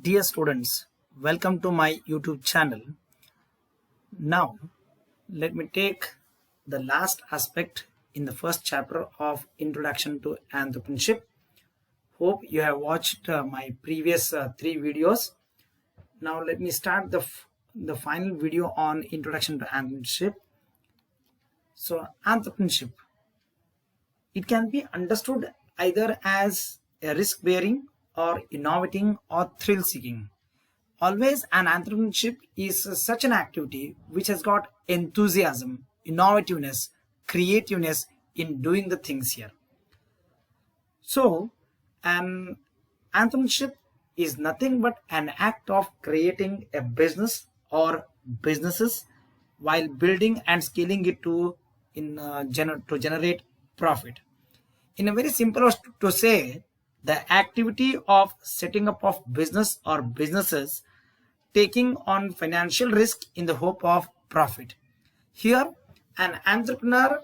Dear students, welcome to my YouTube channel. Now, let me take the last aspect in the first chapter of Introduction to Entrepreneurship. Hope you have watched my previous 3 videos. Now, let me start the final video on Introduction to Entrepreneurship. So, entrepreneurship, it can be understood either as a risk-bearing or innovating or thrill-seeking. Always an entrepreneurship is such an activity which has got enthusiasm, innovativeness, creativeness in doing the things here. So, an entrepreneurship is nothing but an act of creating a business or businesses while building and scaling it to generate profit. In a very simple to say, the activity of setting up of business or businesses taking on financial risk in the hope of profit. Here, an entrepreneur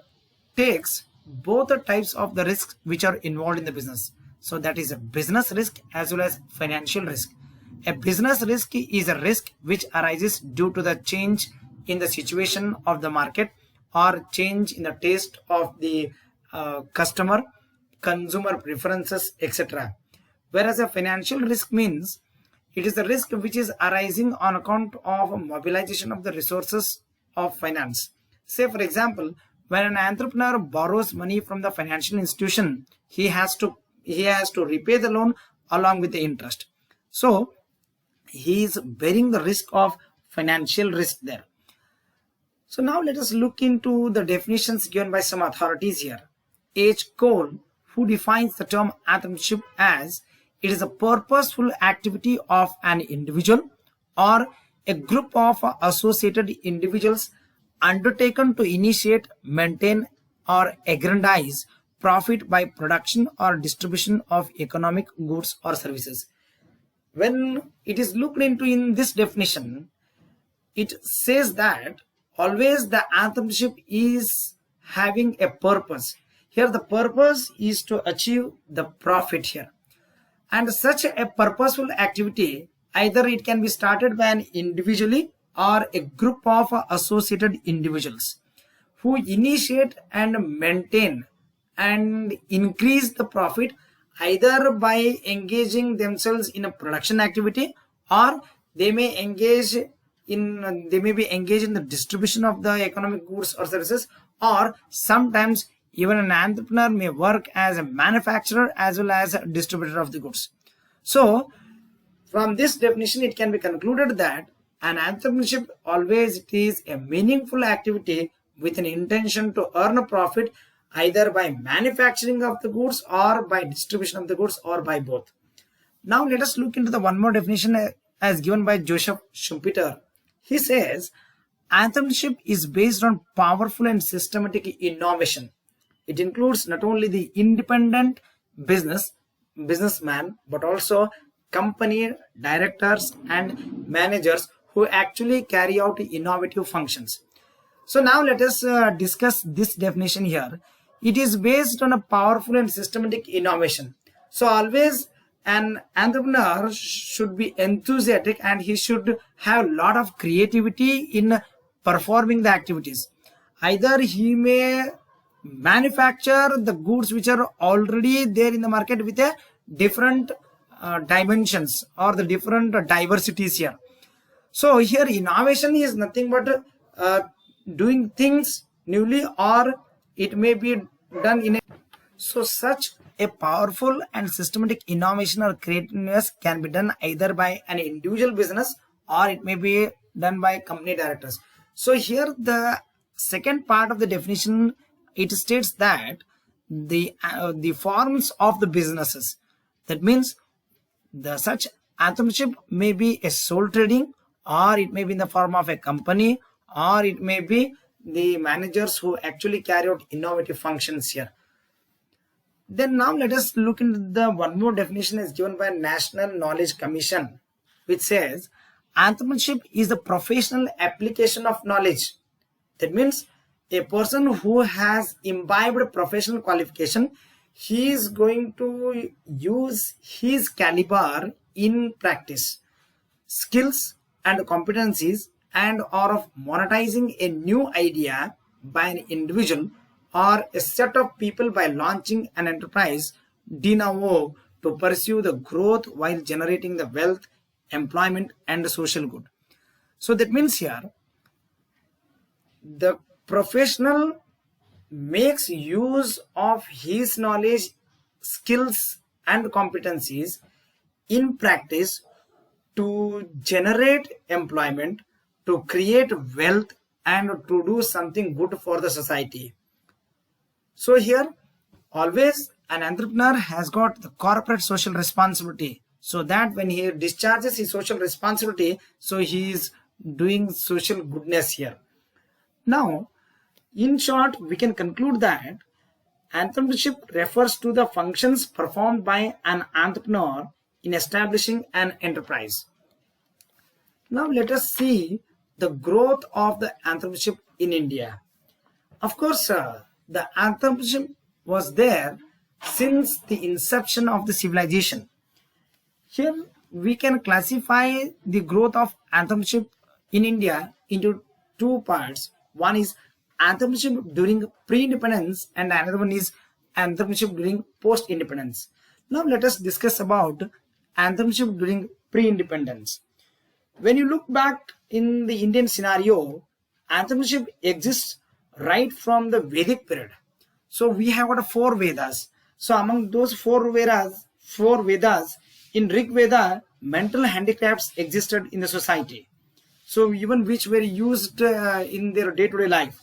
takes both the types of the risks which are involved in the business. So that is a business risk as well as financial risk. A business risk is a risk which arises due to the change in the situation of the market or change in the taste of the customer, consumer preferences, etc. Whereas a financial risk means it is the risk which is arising on account of mobilization of the resources of finance. Say for example, when an entrepreneur borrows money from the financial institution, he has to repay the loan along with the interest. So he is bearing the risk of financial risk there. So now let us look into the definitions given by some authorities here. H. Cole, who defines the term entrepreneurship as it is a purposeful activity of an individual or a group of associated individuals undertaken to initiate, maintain or aggrandize profit by production or distribution of economic goods or services. When it is looked into in this definition, it says that always the entrepreneurship is having a purpose. Here the purpose is to achieve the profit here. And such a purposeful activity, either it can be started by an individually or a group of associated individuals who initiate and maintain and increase the profit either by engaging themselves in a production activity, or they may be engaged in the distribution of the economic goods or services, or sometimes even an entrepreneur may work as a manufacturer as well as a distributor of the goods. So from this definition it can be concluded that an entrepreneurship always is a meaningful activity with an intention to earn a profit either by manufacturing of the goods or by distribution of the goods or by both. Now let us look into the one more definition as given by Joseph Schumpeter. He says entrepreneurship is based on powerful and systematic innovation. It includes not only the independent businessman, but also company directors and managers who actually carry out innovative functions. So now let us discuss this definition here. It is based on a powerful and systematic innovation. So always an entrepreneur should be enthusiastic and he should have a lot of creativity in performing the activities. Either he may manufacture the goods which are already there in the market with a different dimensions or the different diversities here. So here innovation is nothing but doing things newly, or it may be done in a so such a powerful and systematic innovation or creativeness can be done either by an individual business or it may be done by company directors. So here the second part of the definition, it states that the forms of the businesses, that means the such entrepreneurship may be a sole trading, or it may be in the form of a company, or it may be the managers who actually carry out innovative functions here. Then now let us look into the one more definition as given by National Knowledge Commission, which says entrepreneurship is the professional application of knowledge. That means a person who has imbibed professional qualification, he is going to use his caliber in practice. skills and competencies, and or of monetizing a new idea by an individual or a set of people by launching an enterprise de novo to pursue the growth while generating the wealth, employment, and social good. So that means here the professional makes use of his knowledge, skills, and competencies in practice to generate employment, to create wealth, and to do something good for the society. So here always an entrepreneur has got the corporate social responsibility, so that when he discharges his social responsibility, so he is doing social goodness here. Now, in short, we can conclude that entrepreneurship refers to the functions performed by an entrepreneur in establishing an enterprise. Now let us see the growth of the entrepreneurship in India. Of course, the entrepreneurship was there since the inception of the civilization. Here we can classify the growth of entrepreneurship in India into two parts. One is entrepreneurship during pre-independence and another one is entrepreneurship during post-independence. Now let us discuss about entrepreneurship during pre-independence. When you look back in the Indian scenario, entrepreneurship exists right from the Vedic period. So we have got four Vedas. So among those four Vedas, in Rig Veda, mental handicrafts existed in the society. So even which were used in their day-to-day life.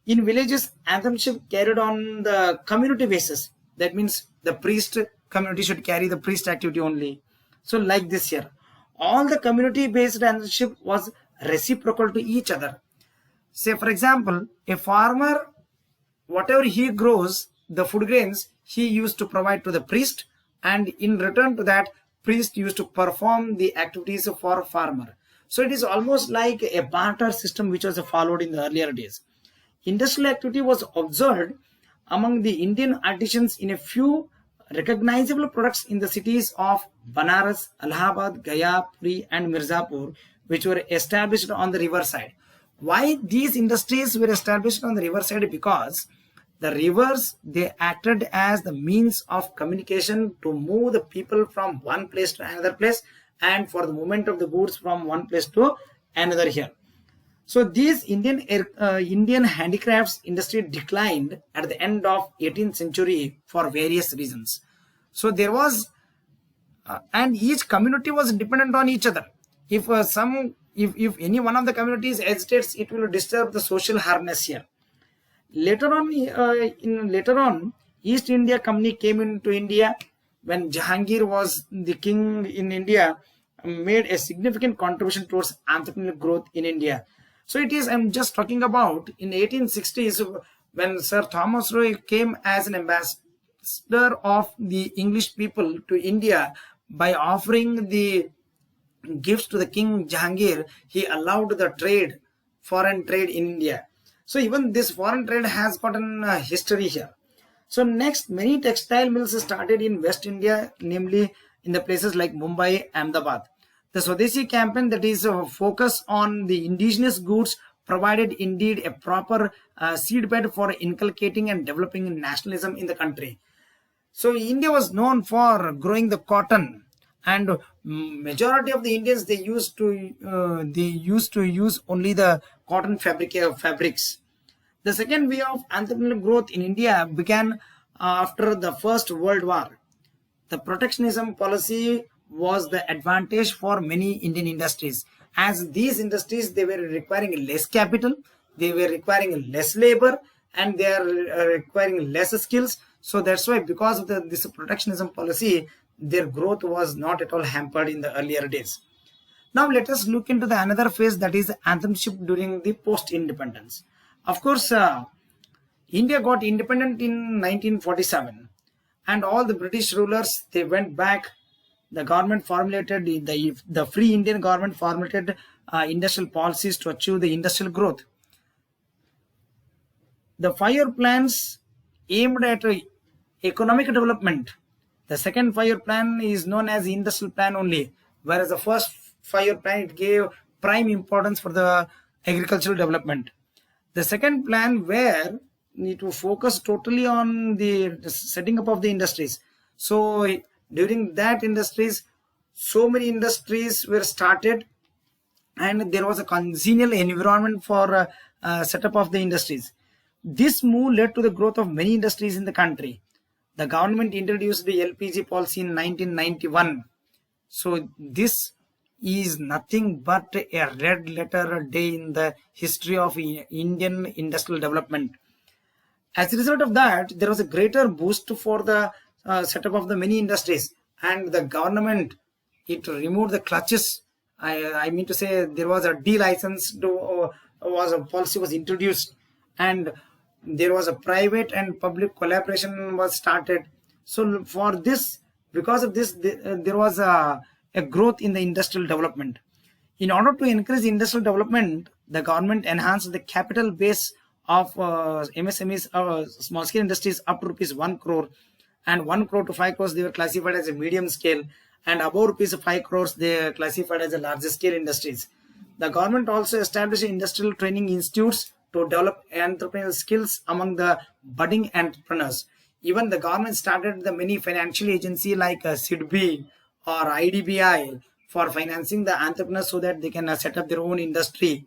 In villages, entrepreneurship carried on the community basis. That means the priest community should carry the priest activity only. So like this here, all the community-based entrepreneurship was reciprocal to each other. Say for example, a farmer, whatever he grows, the food grains, he used to provide to the priest, and in return to that, priest used to perform the activities for farmer. So it is almost like a barter system which was followed in the earlier days. Industrial activity was observed among the Indian artisans in a few recognizable products in the cities of Banaras, Allahabad, Gaya, Puri, and Mirzapur, which were established on the riverside. Why these industries were established on the riverside? Because the rivers, they acted as the means of communication to move the people from one place to another place, and for the movement of the goods from one place to another here. So these Indian handicrafts industry declined at the end of 18th century for various reasons. So there was, and each community was dependent on each other. If any one of the communities hesitates, it will disturb the social harmony here. Later on, East India Company came into India when Jahangir was the king in India, made a significant contribution towards entrepreneurial growth in India. So it is, I'm just talking about in 1860s when Sir Thomas Roy came as an ambassador of the English people to India by offering the gifts to the King Jahangir. He allowed the trade, foreign trade in India. So even this foreign trade has gotten history here. So next, many textile mills started in West India, namely in the places like Mumbai, Ahmedabad. The Swadeshi campaign, that is a focus on the indigenous goods, provided indeed a proper seedbed for inculcating and developing nationalism in the country. So India was known for growing the cotton, and majority of the Indians, they used to use only the cotton fabrics. The second wave of entrepreneurial growth in India began after the First World War. The protectionism policy was the advantage for many Indian industries, as these industries, they were requiring less capital, they were requiring less labor, and they are requiring less skills. So that's why, because of this protectionism policy, their growth was not at all hampered in the earlier days. Now let us look into the another phase, that is entrepreneurship during the post-independence. Of course, India got independent in 1947, and all the British rulers, they went back. The government formulated, the Free Indian government formulated industrial policies to achieve the industrial growth. The 5-year plans aimed at economic development. The second 5-year plan is known as industrial plan only, whereas the first 5-year plan, it gave prime importance for the agricultural development. The second plan where need to focus totally on the setting up of the industries. So during that industries, so many industries were started, and there was a congenial environment for setup of the industries. This move led to the growth of many industries in the country. The government introduced the LPG policy in 1991. So this is nothing but a red letter day in the history of Indian industrial development. As a result of that, there was a greater boost for the setup of the many industries, and the government, it removed the clutches. I mean to say, there was a de-license was a policy was introduced, and there was a private and public collaboration was started. So for this, because of this, there was a growth in the industrial development. In order to increase industrial development, the government enhanced the capital base of MSMEs, small scale industries, up to rupees 1 crore, and 1 crore to 5 crores they were classified as a medium scale, and above rupees 5 crores they are classified as a larger scale industries. The government also established industrial training institutes to develop entrepreneurial skills among the budding entrepreneurs. Even the government started the many financial agency like SIDBI or IDBI for financing the entrepreneurs so that they can set up their own industry.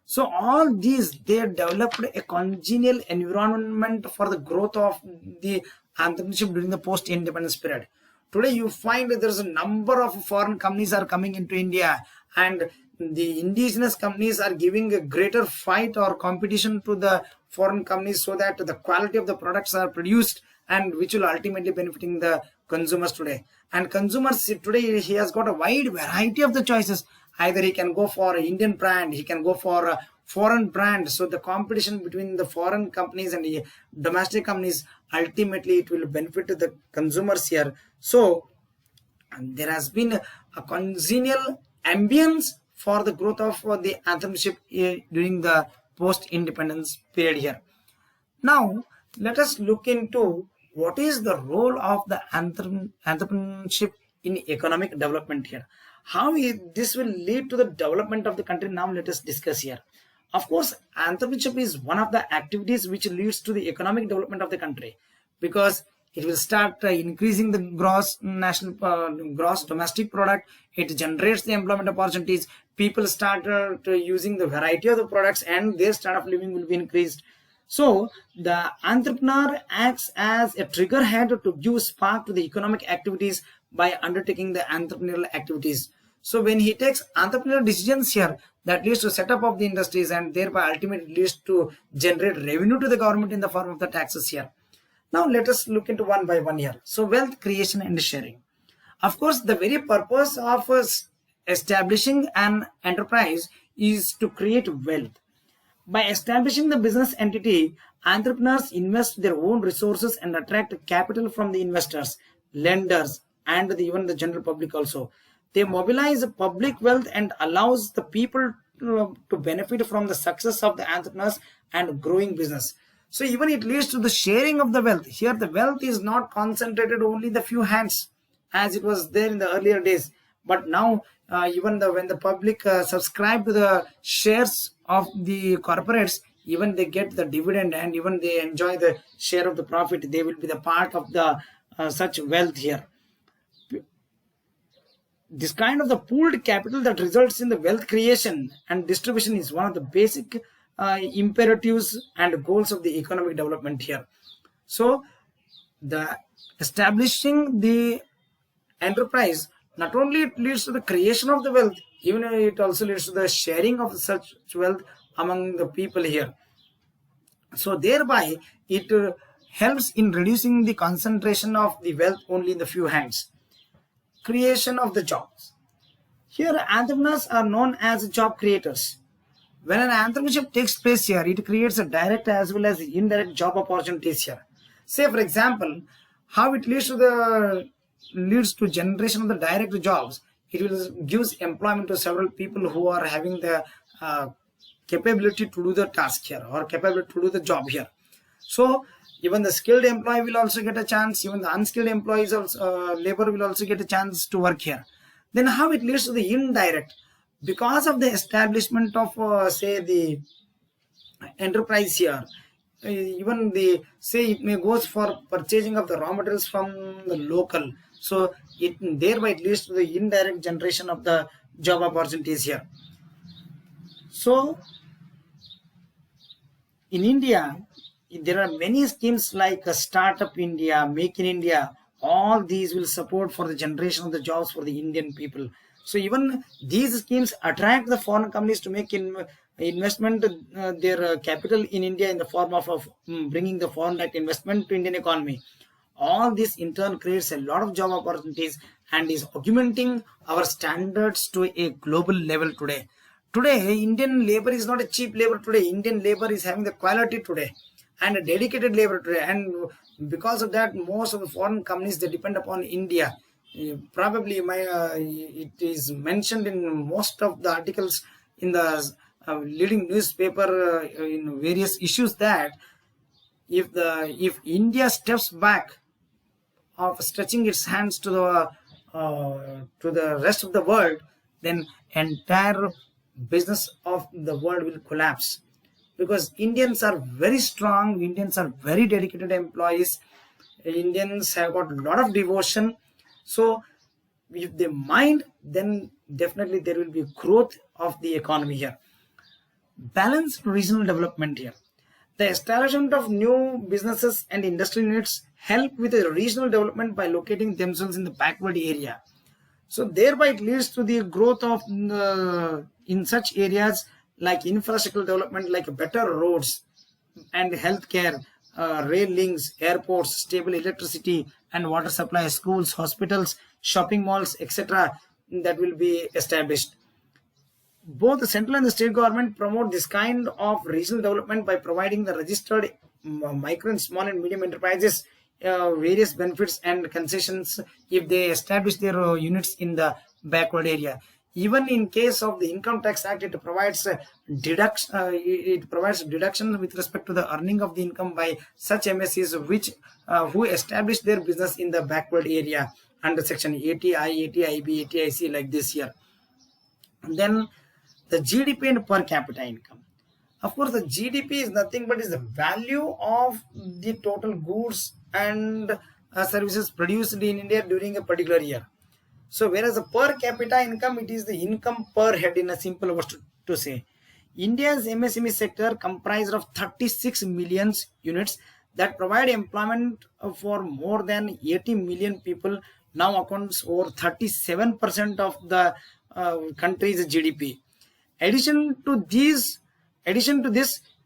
So all these, they developed a congenial environment for the growth of the entrepreneurship during the post-independence period. Today you find that there's a number of foreign companies are coming into India, and the indigenous companies are giving a greater fight or competition to the foreign companies so that the quality of the products are produced, and which will ultimately benefiting the consumers today. And consumers today, he has got a wide variety of the choices. Either he can go for an Indian brand, he can go for a foreign brand. So the competition between the foreign companies and the domestic companies, ultimately it will benefit the consumers here. So there has been a congenial ambience for the growth of the entrepreneurship during the post-independence period here. Now let us look into what is the role of the entrepreneurship in economic development here. How this will lead to the development of the country. Now let us discuss here. Of course, entrepreneurship is one of the activities which leads to the economic development of the country, because it will start increasing the gross domestic product. It generates the employment opportunities. People start using the variety of the products, and their standard of living will be increased. So the entrepreneur acts as a triggerhead to give spark to the economic activities by undertaking the entrepreneurial activities. So when he takes entrepreneurial decisions here, that leads to setup of the industries, and thereby ultimately leads to generate revenue to the government in the form of the taxes here. Now let us look into one by one here. So wealth creation and sharing. Of course, the very purpose of establishing an enterprise is to create wealth. By establishing the business entity, entrepreneurs invest their own resources and attract capital from the investors, lenders, and even the general public also. They mobilize public wealth and allows the people to benefit from the success of the entrepreneurs and growing business. So even it leads to the sharing of the wealth. Here the wealth is not concentrated only in the few hands as it was there in the earlier days. But now even when the public subscribe to the shares of the corporates, even they get the dividend and even they enjoy the share of the profit. They will be the part of the such wealth here. This kind of the pooled capital that results in the wealth creation and distribution is one of the basic imperatives and goals of the economic development here. So the establishing the enterprise, not only it leads to the creation of the wealth, even it also leads to the sharing of such wealth among the people here. So thereby it helps in reducing the concentration of the wealth only in the few hands. Creation of the jobs. Here entrepreneurs are known as job creators. When an entrepreneurship takes place here, it creates a direct as well as indirect job opportunities here. Say for example, how it leads to generation of the direct jobs. It will gives employment to several people who are having the capability to do the task here or capability to do the job here. So even the skilled employee will also get a chance. Even the unskilled employees also, labor will also get a chance to work here. Then how it leads to the indirect? Because of the establishment of say the enterprise here, even the say it may goes for purchasing of the raw materials from the local, so it thereby it leads to the indirect generation of the job opportunities here. So in India, there are many schemes like Startup India, Make in India. All these will support for the generation of the jobs for the Indian people. So even these schemes attract the foreign companies to make investment their capital in India in the form of bringing the foreign direct investment to Indian economy. All this in turn creates a lot of job opportunities and is augmenting our standards to a global level today. Today, Indian labor is not a cheap labor today. Indian labor is having the quality today and a dedicated labor today. And because of that, most of the foreign companies, they depend upon India. Probably it is mentioned in most of the articles in the leading newspaper in various issues that if India steps back of stretching its hands to the rest of the world, then entire business of the world will collapse, because Indians are very strong, Indians are very dedicated employees, Indians have got a lot of devotion. So if they mind, then definitely there will be growth of the economy here. Balanced regional development here. The establishment of new businesses and industrial units help with the regional development by locating themselves in the backward area. So thereby it leads to the growth of in such areas like infrastructural development, like better roads and healthcare, rail links, airports, stable electricity and water supply, schools, hospitals, shopping malls, etc. that will be established. Both the central and the state government promote this kind of regional development by providing the registered micro and small and medium enterprises various benefits and concessions if they establish their units in the backward area. Even in case of the Income Tax Act, it provides deduction with respect to the earning of the income by such MSCs which who establish their business in the backward area under section 80I, 80IB, 80IC like this here. And then the GDP and per capita income. Of course, the GDP is nothing but is the value of the total goods and services produced in India during a particular year. So whereas the per capita income, it is the income per head in a simple words to say. India's MSME sector comprised of 36 million units that provide employment for more than 80 million people, now accounts over 37% of the country's GDP. Addition to this,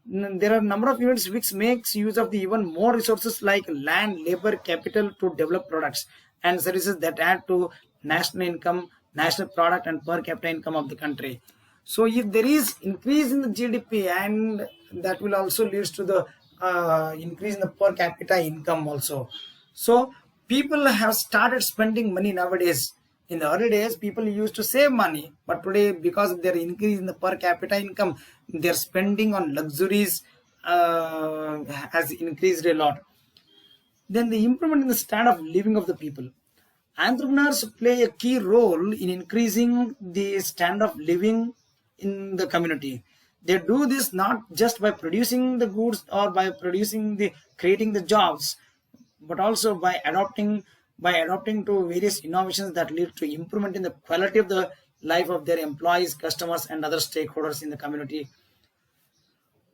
there are a number of units which makes use of the even more resources like land, labor, capital to develop products and services that add to national income, national product and per capita income of the country. So if there is increase in the GDP, and that will also leads to the increase in the per capita income also. So people have started spending money nowadays. In the early days, people used to save money, but today, because of their increase in the per capita income, their spending on luxuries has increased a lot. Then the improvement in the standard of living of the people. Entrepreneurs play a key role in increasing the standard of living in the community. They do this not just by producing the goods or by creating the jobs, but also by adopting to various innovations that lead to improvement in the quality of the life of their employees, customers and other stakeholders in the community.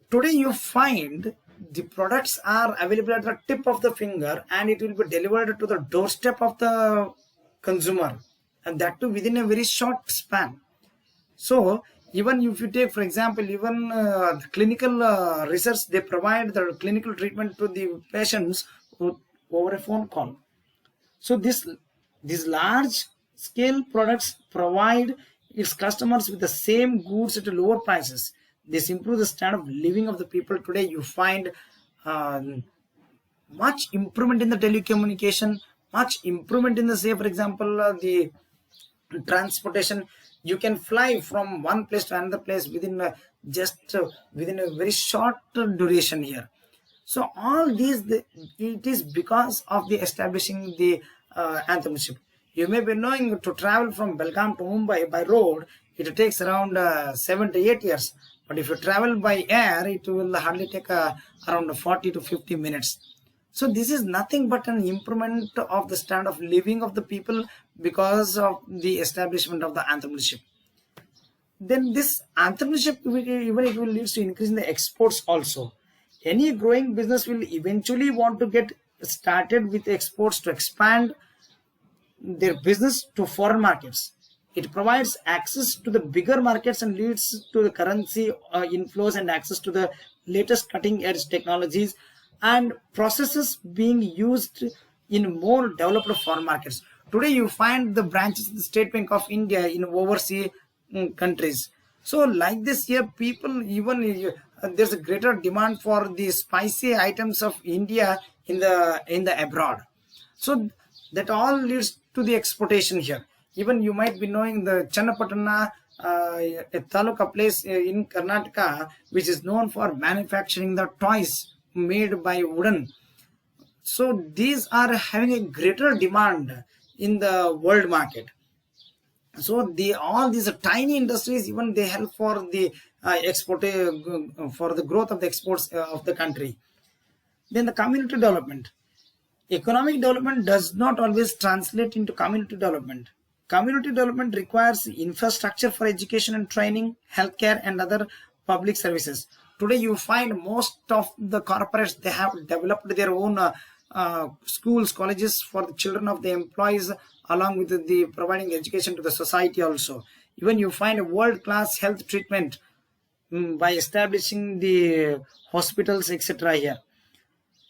Today you find the products are available at the tip of the finger and it will be delivered to the doorstep of the consumer, and that too within a very short span. So even if you take, for example, even clinical research, they provide the clinical treatment to the patients over a phone call. So these large scale products provide its customers with the same goods at lower prices. This improves the standard of living of the people. Today you find much improvement in the telecommunication, much improvement in the, say for example, the transportation. You can fly from one place to another place within within a very short duration here. So all these, it is because of the establishing the entrepreneurship. You may be knowing to travel from Belgaum to Mumbai by road, it takes around 7 to 8 years. But if you travel by air, it will hardly take around 40 to 50 minutes. So this is nothing but an improvement of the standard of living of the people because of the establishment of the entrepreneurship. Then this entrepreneurship, even it will lead to increase in the exports also. Any growing business will eventually want to get started with exports to expand their business to foreign markets. It provides access to the bigger markets and leads to the currency inflows and access to the latest cutting edge technologies and processes being used in more developed foreign markets. Today you find the branches of the State Bank of India in overseas countries. So like this here, people even there's a greater demand for the spicy items of India in the abroad. So that all leads to the exportation here. Even you might be knowing the Channapatna, a taluka place in Karnataka, which is known for manufacturing the toys made by wooden. So these are having a greater demand in the world market. So all these tiny industries, even they help for the export for the growth of the exports of the country. Then the community development. Economic development does not always translate into community development. Community development requires infrastructure for education and training, healthcare, and other public services. Today you find most of the corporates, they have developed their own schools, colleges for the children of the employees, along with the providing education to the society also. Even you find a world-class health treatment by establishing the hospitals, etc. here.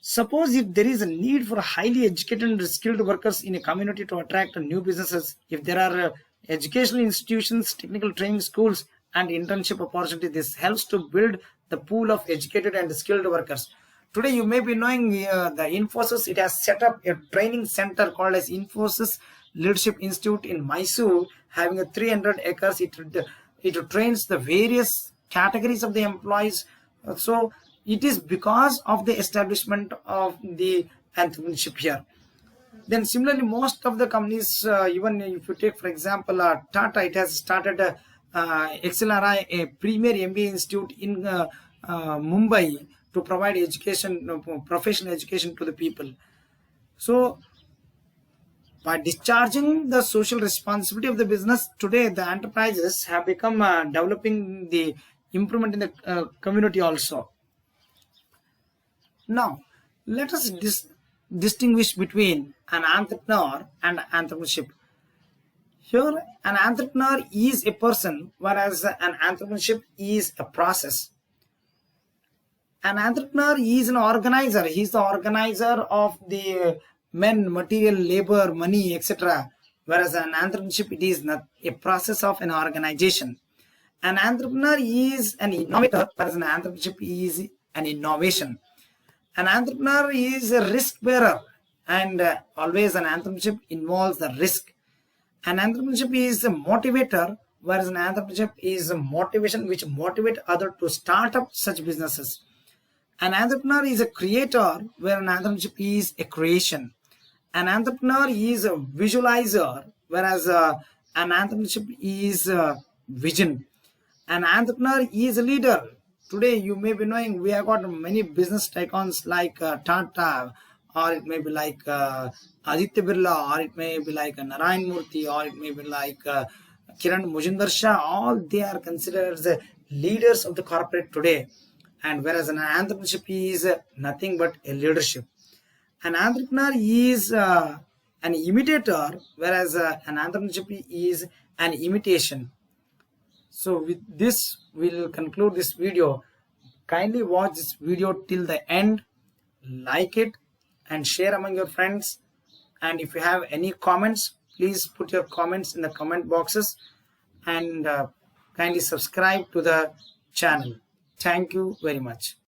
Suppose if there is a need for highly educated and skilled workers in a community to attract new businesses, if there are educational institutions, technical training schools, and internship opportunities, this helps to build the pool of educated and skilled workers. Today you may be knowing the Infosys, it has set up a training center called as Infosys Leadership Institute in Mysore, having a 300 acres. It trains the various categories of the employees. So it is because of the establishment of the entrepreneurship here. Then similarly, most of the companies, even if you take for example Tata, it has started XLRI, a premier MBA institute in Mumbai to provide education, professional education to the people. So by discharging the social responsibility of the business, today the enterprises have become developing the improvement in the community also. Now, let us distinguish between an entrepreneur and entrepreneurship. Here, an entrepreneur is a person, whereas an entrepreneurship is a process. An entrepreneur is an organizer. He is the organizer of the men, material, labor, money, etc. Whereas an entrepreneurship, it is not a process of an organization. An entrepreneur is an innovator, whereas an entrepreneurship is an innovation. An entrepreneur is a risk bearer, and always an entrepreneurship involves the risk. An entrepreneurship is a motivator, whereas an entrepreneurship is a motivation which motivates others to start up such businesses. An entrepreneur is a creator, where an entrepreneurship is a creation. An entrepreneur is a visualizer, whereas an entrepreneurship is a vision. An entrepreneur is a leader. Today you may be knowing we have got many business tycoons like Tata, or it may be like Aditya Birla, or it may be like Narayan Murthy, or it may be like Kiran Majumdar Shah. All they are considered as the leaders of the corporate today. And whereas an entrepreneurship is nothing but a leadership. An entrepreneur is an imitator, whereas an entrepreneurship is an imitation. So with this, we'll conclude this video. Kindly watch this video till the end, like it and share among your friends. And if you have any comments, please put your comments in the comment boxes, and kindly subscribe to the channel. Thank you very much.